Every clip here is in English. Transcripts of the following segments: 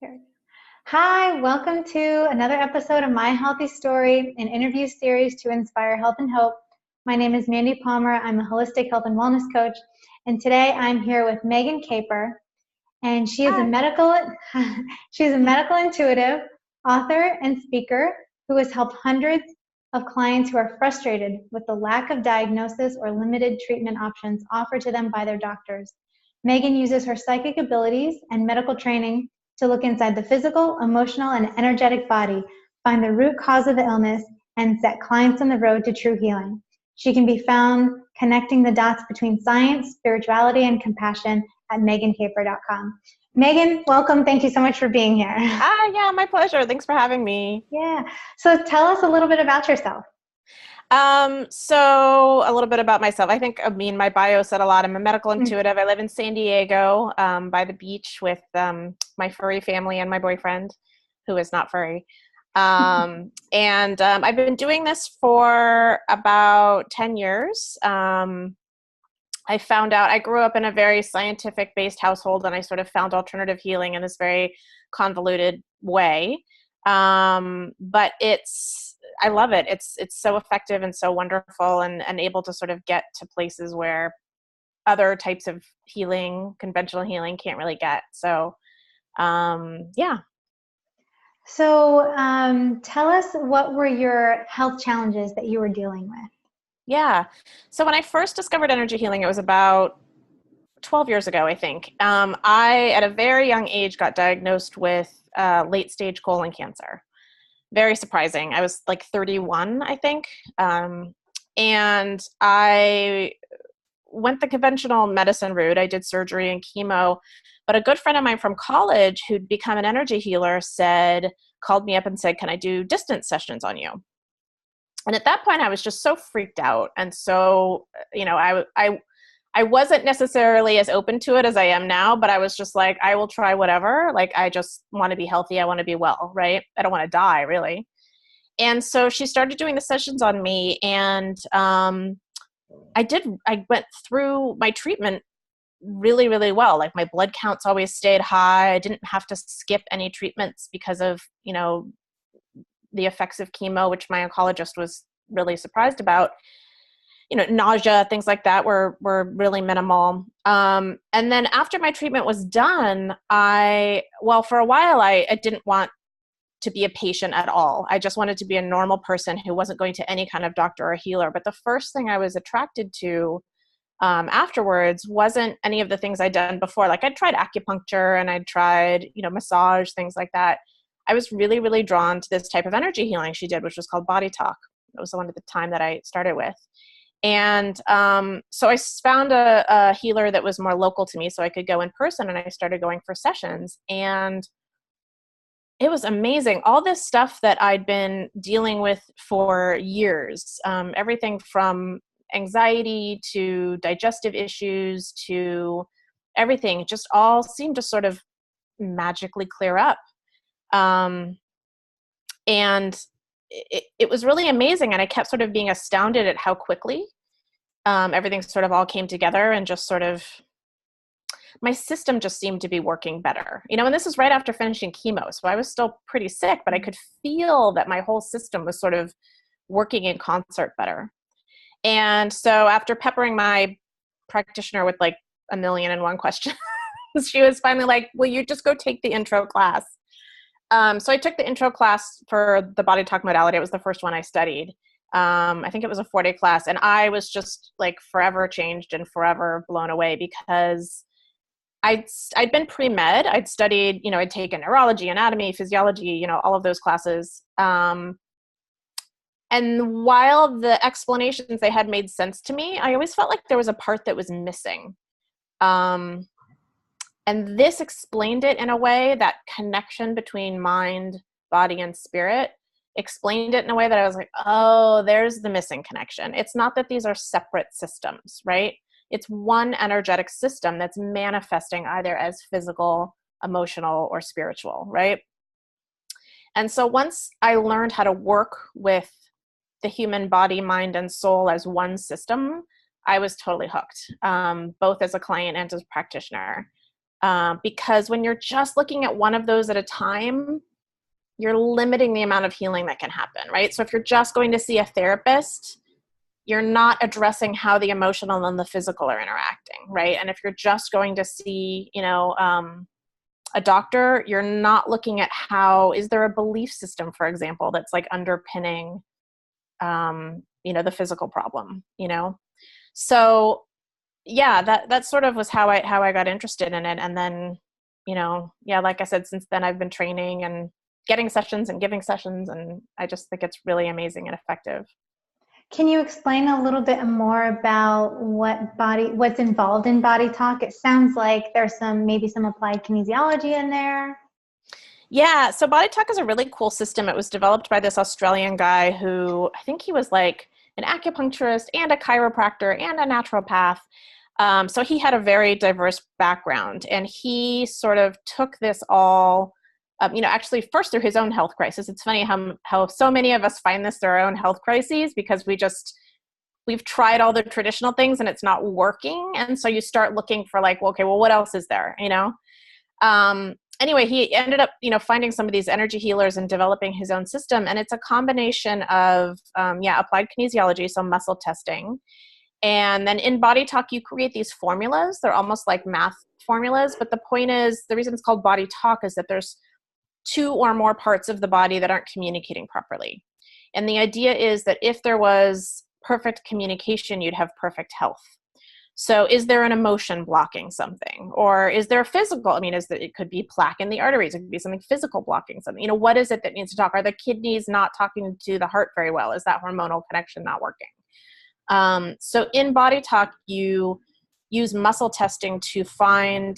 There we go. Hi, welcome to another episode of My Healthy Story, an interview series to inspire health and hope. My name is Mandi Palmer. I'm a holistic health and wellness coach, and today I'm here with Megan Caper, and she is a Hi. medical she's a medical intuitive, author, and speaker who has helped hundreds of clients who are frustrated with the lack of diagnosis or limited treatment options offered to them by their doctors. Megan uses her psychic abilities and medical training to look inside the physical, emotional, and energetic body, find the root cause of the illness, and set clients on the road to true healing. She can be found connecting the dots between science, spirituality, and compassion at megancaper.com. Megan, welcome. Thank you so much for being here. Yeah, my pleasure. Thanks for having me. Yeah. So tell us a little bit about yourself. So a little bit about myself. My bio said a lot. I'm a medical intuitive. I live in San Diego, by the beach with my furry family and my boyfriend, who is not furry. And I've been doing this for about 10 years. I found out I grew up in a very scientific based household, and I sort of found alternative healing in this very convoluted way. But I love it. It's so effective and so wonderful, and able to sort of get to places where other types of healing, conventional healing, can't really get. So, yeah. So tell us, what were your health challenges that you were dealing with? Yeah. So when I first discovered energy healing, it was about 12 years ago, I think. I, at a very young age, got diagnosed with late stage colon cancer. Very surprising. I was like 31, I think. And I went the conventional medicine route. I did surgery and chemo. But a good friend of mine from college who'd become an energy healer called me up and said, "Can I do distance sessions on you?" And at that point, I was just so freaked out. And so, I wasn't necessarily as open to it as I am now, but I was just like, I will try whatever. Like, I just want to be healthy. I want to be well, right? I don't want to die, really. And so she started doing the sessions on me, and I went through my treatment really, really well. Like, my blood counts always stayed high. I didn't have to skip any treatments because of, the effects of chemo, which my oncologist was really surprised about. Nausea, things like that were really minimal. And then after my treatment was done, for a while, I didn't want to be a patient at all. I just wanted to be a normal person who wasn't going to any kind of doctor or healer. But the first thing I was attracted to afterwards wasn't any of the things I'd done before. Like, I'd tried acupuncture and I'd tried, massage, things like that. I was really, really drawn to this type of energy healing she did, which was called Bodytalk. It was the one at the time that I started with. And so I found a healer that was more local to me so I could go in person, and I started going for sessions. And it was amazing. All this stuff that I'd been dealing with for years, everything from anxiety to digestive issues to everything, just all seemed to sort of magically clear up. And it was really amazing. And I kept sort of being astounded at how quickly everything sort of all came together, and just sort of my system just seemed to be working better. And this is right after finishing chemo. So I was still pretty sick, but I could feel that my whole system was sort of working in concert better. And so after peppering my practitioner with like 1,000,001 questions, she was finally like, "Will you just go take the intro class?" So I took the intro class for the Body Talk modality. It was the first one I studied. I think it was a 4-day class, and I was just like forever changed and forever blown away, because I'd been pre-med. I'd studied, I'd taken neurology, anatomy, physiology, all of those classes. And while the explanations they had made sense to me, I always felt like there was a part that was missing. And this explained it in a way, that connection between mind, body, and spirit, explained it in a way that I was like, oh, there's the missing connection. It's not that these are separate systems, right? It's one energetic system that's manifesting either as physical, emotional, or spiritual, right? And so once I learned how to work with the human body, mind, and soul as one system, I was totally hooked, both as a client and as a practitioner. Because when you're just looking at one of those at a time, you're limiting the amount of healing that can happen, right? So if you're just going to see a therapist, you're not addressing how the emotional and the physical are interacting, right? And if you're just going to see, a doctor, you're not looking at how, is there a belief system, for example, that's like underpinning, the physical problem, So yeah, that sort of was how I got interested in it. And then, like I said, since then I've been training and getting sessions and giving sessions, and I just think it's really amazing and effective. Can you explain a little bit more about what's involved in Bodytalk? It sounds like there's maybe some applied kinesiology in there. Yeah, so Bodytalk is a really cool system. It was developed by this Australian guy who, I think he was like an acupuncturist and a chiropractor and a naturopath. So he had a very diverse background, and he sort of took this all, actually first through his own health crisis. It's funny how so many of us find this through our own health crises, because we've tried all the traditional things and it's not working. And so you start looking for like, well, okay, well, what else is there, Anyway, he ended up, finding some of these energy healers and developing his own system. And it's a combination of, applied kinesiology, so muscle testing. And then in Bodytalk, you create these formulas. They're almost like math formulas. But the point is, the reason it's called Bodytalk is that there's 2 or more parts of the body that aren't communicating properly. And the idea is that if there was perfect communication, you'd have perfect health. So is there an emotion blocking something? Or is there physical? It could be plaque in the arteries. It could be something physical blocking something. What is it that needs to talk? Are the kidneys not talking to the heart very well? Is that hormonal connection not working? So in Bodytalk, you use muscle testing to find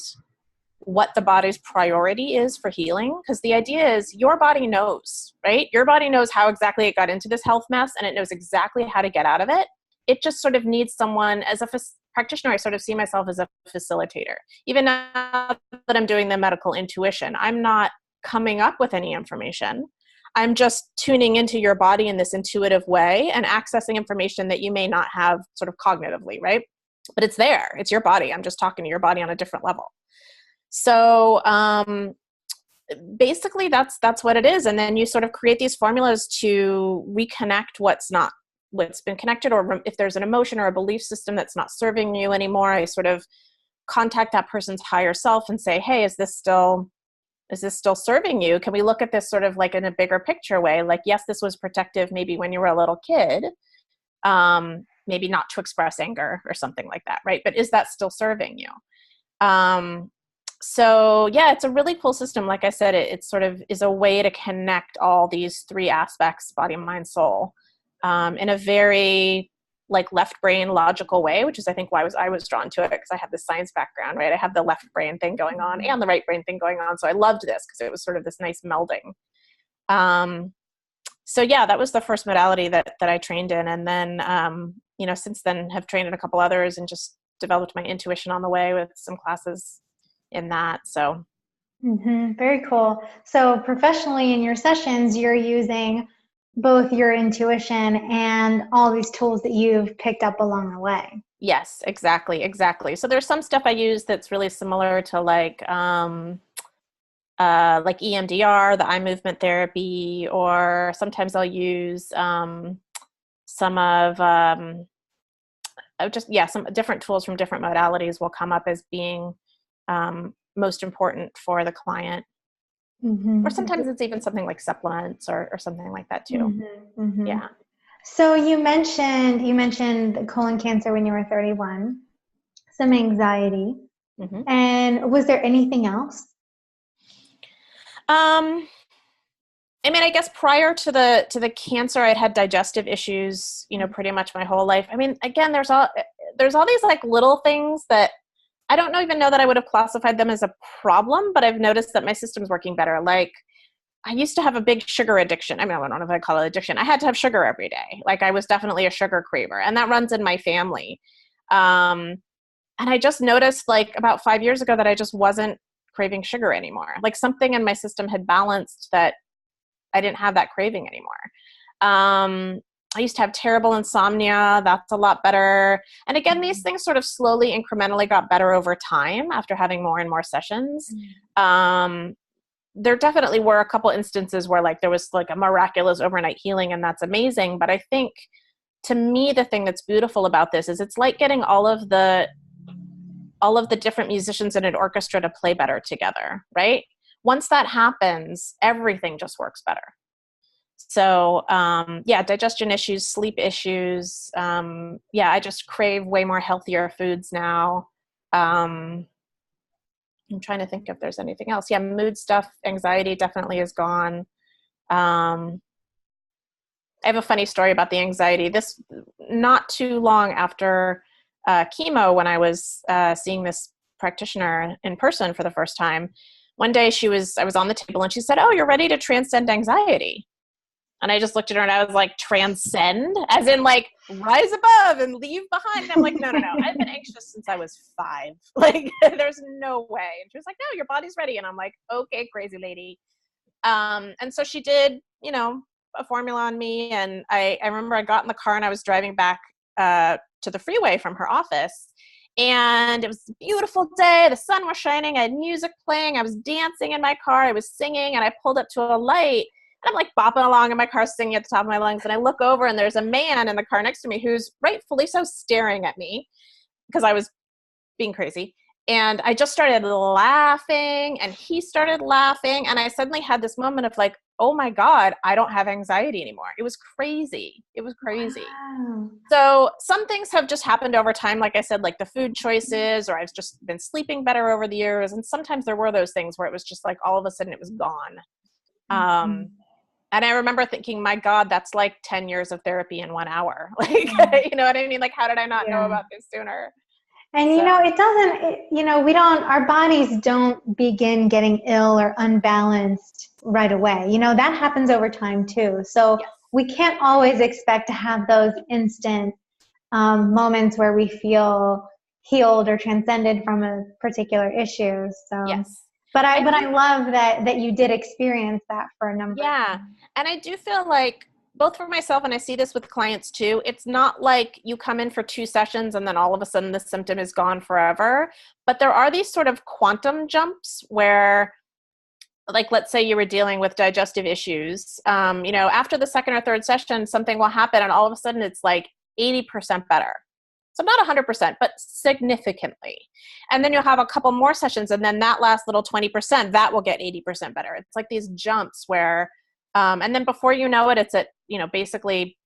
what the body's priority is for healing. Because the idea is your body knows, right? Your body knows how exactly it got into this health mess, and it knows exactly how to get out of it. It just sort of needs someone. As a practitioner, I sort of see myself as a facilitator. Even now that I'm doing the medical intuition, I'm not coming up with any information. I'm just tuning into your body in this intuitive way and accessing information that you may not have sort of cognitively, right? But it's there. It's your body. I'm just talking to your body on a different level. So basically that's what it is. And then you sort of create these formulas to reconnect what's been connected, or if there's an emotion or a belief system that's not serving you anymore, I sort of contact that person's higher self and say, hey, is this still serving you? Can we look at this sort of like in a bigger picture way? Like, yes, this was protective maybe when you were a little kid, maybe not to express anger or something like that, right? But is that still serving you? So yeah, it's a really cool system. Like I said, it sort of is a way to connect all these 3 aspects, body, mind, soul, in a very like left brain logical way, which is I think why I was drawn to it, because I have this science background, right? I have the left brain thing going on and the right brain thing going on. So I loved this because it was sort of this nice melding. So yeah, that was the first modality that I trained in. And then, since then have trained in a couple others and just developed my intuition on the way with some classes in that. So. Very cool. So professionally in your sessions, you're using both your intuition and all these tools that you've picked up along the way. Yes, exactly. So there's some stuff I use that's really similar to like EMDR, the eye movement therapy, or sometimes I'll use some different tools from different modalities will come up as being most important for the client. Or sometimes it's even something like supplements or something like that too. Yeah. So you mentioned colon cancer when you were 31, some anxiety, and was there anything else? I guess prior to the cancer, I'd had digestive issues, pretty much my whole life. Again, there's all these like little things that I don't even know that I would have classified them as a problem, but I've noticed that my system's working better. Like I used to have a big sugar addiction. I don't know if I call it addiction. I had to have sugar every day. Like I was definitely a sugar craver, and that runs in my family. And I just noticed like about 5 years ago that I just wasn't craving sugar anymore. Like something in my system had balanced that I didn't have that craving anymore. I used to have terrible insomnia. That's a lot better. And again, these things sort of slowly, incrementally got better over time after having more and more sessions. There definitely were a couple instances where like there was like a miraculous overnight healing, and that's amazing. But I think to me, the thing that's beautiful about this is it's like getting all of the different musicians in an orchestra to play better together, right? Once that happens, everything just works better. So, digestion issues, sleep issues. I just crave way more healthier foods now. I'm trying to think if there's anything else. Yeah, mood stuff, anxiety definitely is gone. I have a funny story about the anxiety. This not too long after chemo, when I was seeing this practitioner in person for the first time, one day I was on the table and she said, "Oh, you're ready to transcend anxiety." And I just looked at her and I was like, transcend? As in like rise above and leave behind? And I'm like, no. I've been anxious since I was 5. Like there's no way. And she was like, no, your body's ready. And I'm like, okay, crazy lady. And so she did, a formula on me. And I remember I got in the car and I was driving back to the freeway from her office. And it was a beautiful day. The sun was shining. I had music playing. I was dancing in my car. I was singing, and I pulled up to a light. And I'm like bopping along in my car, singing at the top of my lungs. And I look over and there's a man in the car next to me who's rightfully so staring at me because I was being crazy. And I just started laughing and he started laughing. And I suddenly had this moment of like, oh my God, I don't have anxiety anymore. It was crazy. Wow. So some things have just happened over time. Like I said, like the food choices, or I've just been sleeping better over the years. And sometimes there were those things where it was just like all of a sudden it was gone. And I remember thinking, my God, that's like 10 years of therapy in 1 hour. Like, you know what I mean? Like, how did I not know about this sooner? And, it doesn't, our bodies don't begin getting ill or unbalanced right away. That happens over time too. So we can't always expect to have those instant moments where we feel healed or transcended from a particular issue. So yes. But I love that you did experience that for a number of times. And I do feel like, both for myself and I see this with clients too, it's not like you come in for 2 sessions and then all of a sudden the symptom is gone forever. But there are these sort of quantum jumps where, like, let's say you were dealing with digestive issues, after the 2nd or 3rd session, something will happen and all of a sudden it's like 80% better. So not 100%, but significantly. And then you'll have a couple more sessions, and then that last little 20%, that will get 80% better. It's like these jumps where, and then before you know it, it's at, basically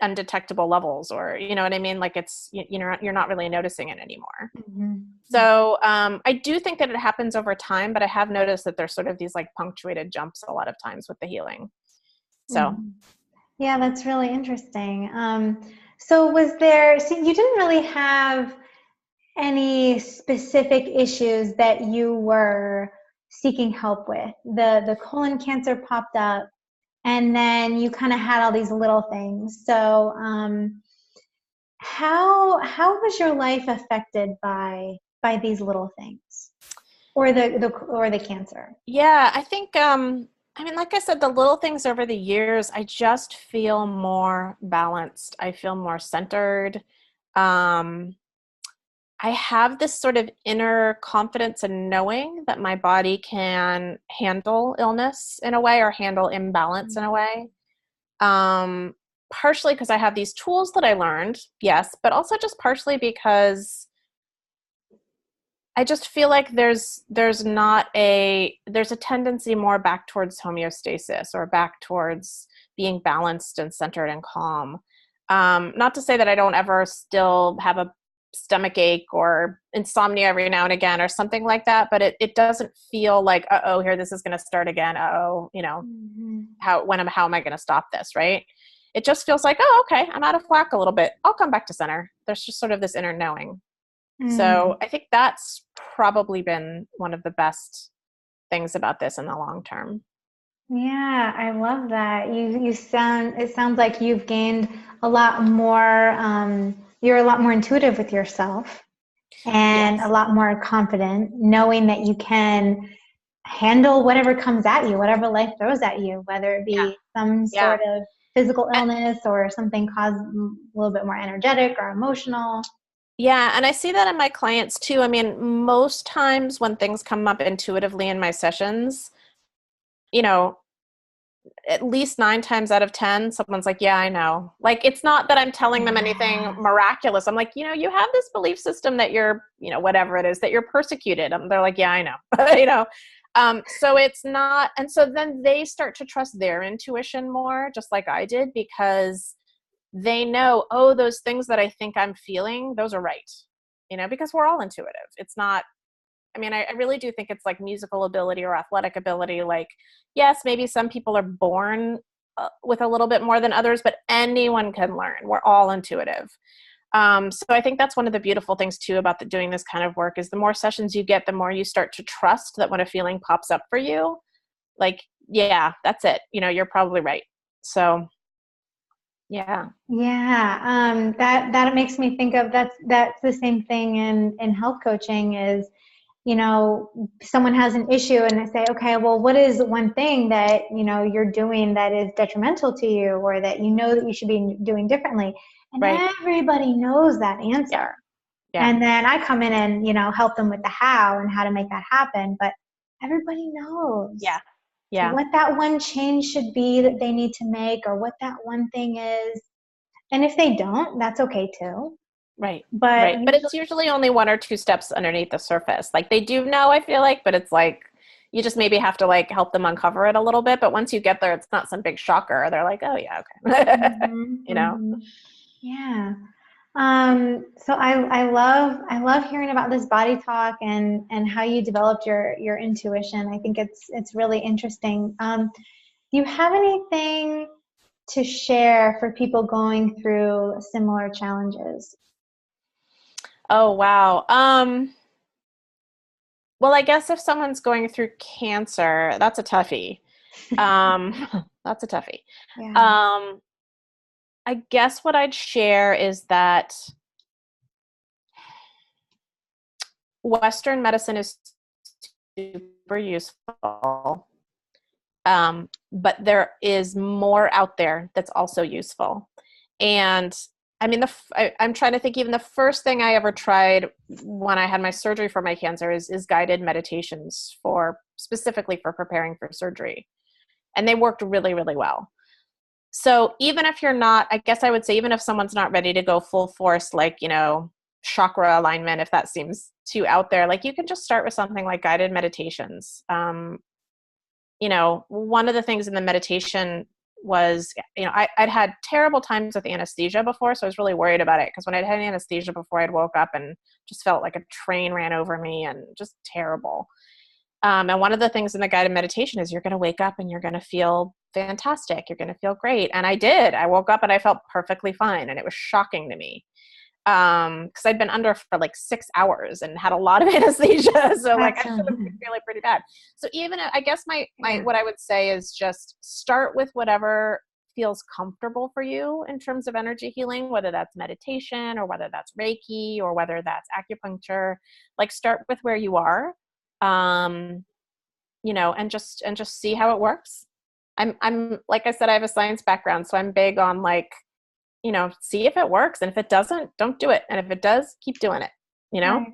undetectable levels, or, you know what I mean? Like it's, you're not really noticing it anymore. Mm-hmm. So I do think that it happens over time, but I have noticed that there's sort of these like punctuated jumps a lot of times with the healing. So. Yeah, that's really interesting. So you didn't really have any specific issues that you were seeking help with. The colon cancer popped up, and then you kind of had all these little things. So how was your life affected by these little things, or the cancer? Yeah, I think like I said, the little things over the years, I just feel more balanced. I feel more centered. I have this sort of inner confidence in knowing that my body can handle illness in a way, or handle imbalance in a way. Partially because I have these tools that I learned, yes, but also just partially because I just feel like there's a tendency more back towards homeostasis, or back towards being balanced and centered and calm. Not to say that I don't ever still have a stomach ache or insomnia every now and again or something like that, but it doesn't feel like, here, this is going to start again. Mm-hmm. How am I going to stop this? Right. It just feels like, okay, I'm out of whack a little bit. I'll come back to center. There's just sort of this inner knowing. So I think that's probably been one of the best things about this in the long term. Yeah, I love that. It sounds like you've gained a lot more, you're a lot more intuitive with yourself, and a lot more confident, knowing that you can handle whatever comes at you, whatever life throws at you, whether it be some sort of physical illness or something caused a little bit more energetic or emotional? Yeah, and I see that in my clients too. I mean, most times when things come up intuitively in my sessions, you know, at least 9 times out of 10, someone's like, yeah, I know. Like, it's not that I'm telling them anything Yeah. miraculous. I'm like, you have this belief system that you're, whatever it is, that you're persecuted. And they're like, yeah, I know. So it's not, and so then they start to trust their intuition more, just like I did, because they know, oh, those things that I think I'm feeling, those are right. Because we're all intuitive. It's not, I really do think it's like musical ability or athletic ability. Like, yes, maybe some people are born with a little bit more than others, but anyone can learn. We're all intuitive. So I think that's one of the beautiful things too about doing this kind of work is the more sessions you get, the more you start to trust that when a feeling pops up for you, like, yeah, that's it. You're probably right. So yeah. Yeah, that makes me think of that's the same thing in health coaching is, someone has an issue and they say, okay, well, what is one thing that, you're doing that is detrimental to you or that that you should be doing differently? And Right. everybody knows that answer. Yeah. And then I come in and, help them with the how and how to make that happen. But everybody knows Yeah. what that one change should be that they need to make or what that one thing is. And if they don't, that's okay too. Right. But Right. But it's usually only 1 or 2 steps underneath the surface. Like they do know, I feel like, but it's like, you just maybe have to like help them uncover it a little bit. But once you get there, it's not some big shocker. They're like, oh yeah, okay. Yeah. So I love hearing about this body talk and how you developed your intuition. I think it's really interesting. Do you have anything to share for people going through similar challenges? Oh, wow. Well, I guess if someone's going through cancer, that's a toughie. That's a toughie. Yeah. I guess what I'd share is that Western medicine is super useful. But there is more out there that's also useful. And I'm trying to think, even the first thing I ever tried when I had my surgery for my cancer is guided meditations specifically for preparing for surgery. And they worked really, really well. So even if you're not, I guess I would say, even if someone's not ready to go full force, like, chakra alignment, if that seems too out there, like you can just start with something like guided meditations. One of the things in the meditation was, I'd had terrible times with anesthesia before. So I was really worried about it because when I'd had anesthesia before, I'd woke up and just felt like a train ran over me and just terrible. And one of the things in the guided meditation is you're going to wake up and you're going to feel fantastic. You're going to feel great. And I did. I woke up and I felt perfectly fine. And it was shocking to me. Because I'd been under for like 6 hours and had a lot of anesthesia. So like I should have been feeling pretty bad. So even I guess my what I would say is just start with whatever feels comfortable for you in terms of energy healing, whether that's meditation or whether that's Reiki or whether that's acupuncture. Like start with where you are, and just see how it works. I'm like I said, I have a science background, so I'm big on like, see if it works. And if it doesn't, don't do it. And if it does, keep doing it, Right.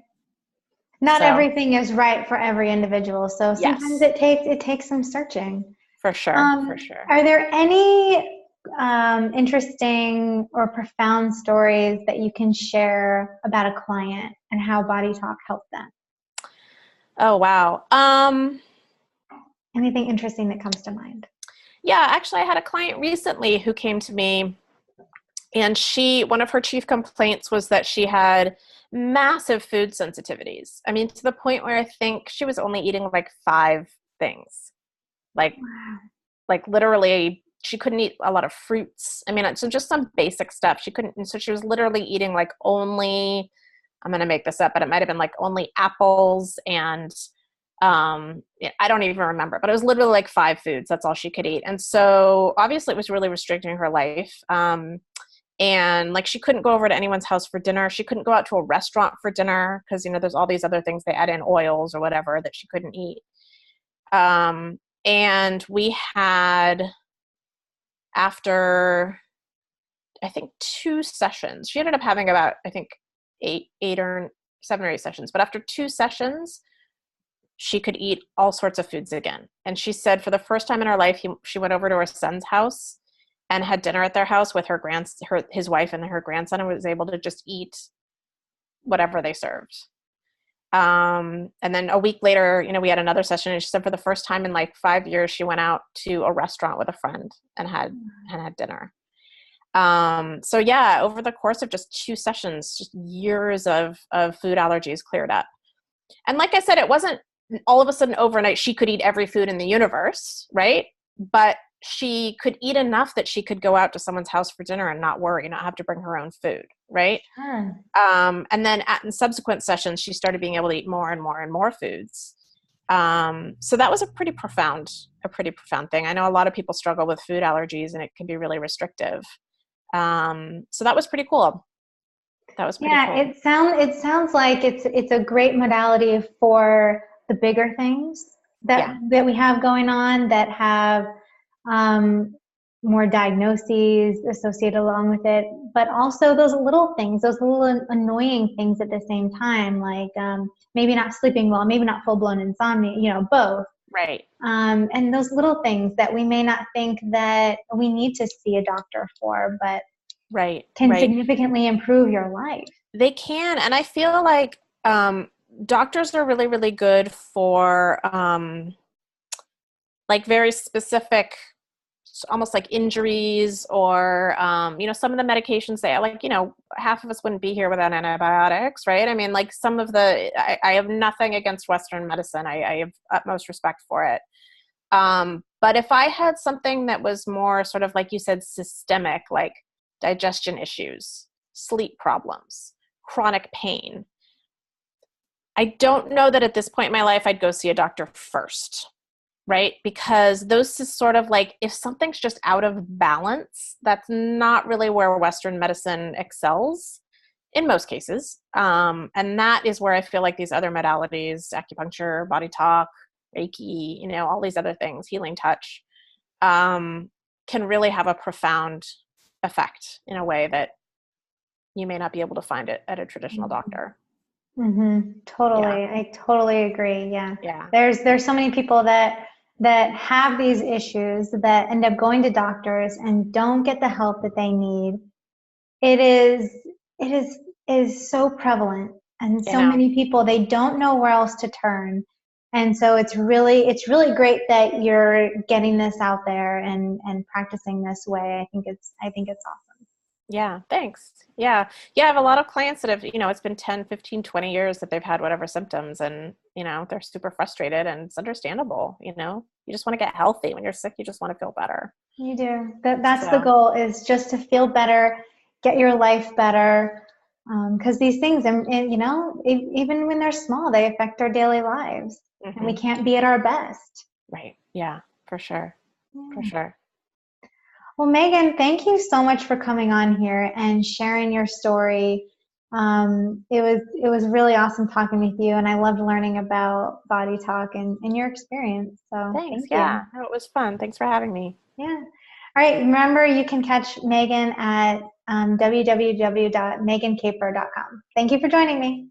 Not everything is right for every individual. So sometimes Yes. it takes some searching. For sure. For sure. Are there any interesting or profound stories that you can share about a client and how Body Talk helped them? Oh, wow. Anything interesting that comes to mind? Yeah, actually I had a client recently who came to me. And one of her chief complaints was that she had massive food sensitivities. To the point where I think she was only eating like 5 things. Like literally she couldn't eat a lot of fruits. So just some basic stuff. She couldn't. And so she was literally eating like only, I'm going to make this up, but it might've been like only apples and I don't even remember, but it was literally like 5 foods. That's all she could eat. And so obviously it was really restricting her life. And like she couldn't go over to anyone's house for dinner. She couldn't go out to a restaurant for dinner because, there's all these other things they add in, oils or whatever, that she couldn't eat. And we had, after, I think, 2 sessions, she ended up having about, I think, 7 or 8 sessions. But after 2 sessions, she could eat all sorts of foods again. And she said for the first time in her life, she went over to her son's house and had dinner at their house with his wife and her grandson, and was able to just eat whatever they served. And then a week later, we had another session, and she said for the first time in like 5 years, she went out to a restaurant with a friend and had dinner. So yeah, over the course of just 2 sessions, just years of food allergies cleared up. And like I said, it wasn't all of a sudden overnight she could eat every food in the universe, right? But she could eat enough that she could go out to someone's house for dinner and not worry, not have to bring her own food, right? Sure. And then in subsequent sessions, she started being able to eat more and more and more foods. So that was a pretty profound thing. I know a lot of people struggle with food allergies, and it can be really restrictive. So that was pretty cool. That was pretty cool. It sounds like it's a great modality for the bigger things that we have going on, that have more diagnoses associated along with it, but also those little things, those little annoying things at the same time, like maybe not sleeping well, maybe not full-blown insomnia, both. Right. And those little things that we may not think that we need to see a doctor for, but can significantly improve your life. They can. And I feel like doctors are really, really good for like very specific, almost like injuries, or some of the medications they like, half of us wouldn't be here without antibiotics, right? I mean, like some of I have nothing against Western medicine. I have utmost respect for it. But if I had something that was more sort of, like you said, systemic, like digestion issues, sleep problems, chronic pain, I don't know that at this point in my life I'd go see a doctor first, right? Because those is sort of like, if something's just out of balance, that's not really where Western medicine excels in most cases. And that is where I feel like these other modalities, acupuncture, Bodytalk, Reiki, all these other things, healing touch, can really have a profound effect in a way that you may not be able to find it at a traditional doctor. Mm-hmm. Totally. Yeah. I totally agree. Yeah. Yeah. There's so many people that have these issues that end up going to doctors and don't get the help that they need. It is so prevalent, and so many people, they don't know where else to turn. And so it's really great that you're getting this out there and practicing this way. I think it's awesome. Yeah. Thanks. Yeah. I have a lot of clients that have, it's been 10, 15, 20 years that they've had whatever symptoms, and, they're super frustrated, and it's understandable. You just want to get healthy. When you're sick, you just want to feel better. You do. That's the goal, is just to feel better, get your life better. Because these things, and even when they're small, they affect our daily lives, mm-hmm. and we can't be at our best. Right. Yeah, for sure. Yeah. For sure. Well, Megan, thank you so much for coming on here and sharing your story. It was really awesome talking with you, and I loved learning about Bodytalk and your experience. So thanks. Thank you. It was fun. Thanks for having me. Yeah. All right. Remember, you can catch Megan at www.megancaper.com. Thank you for joining me.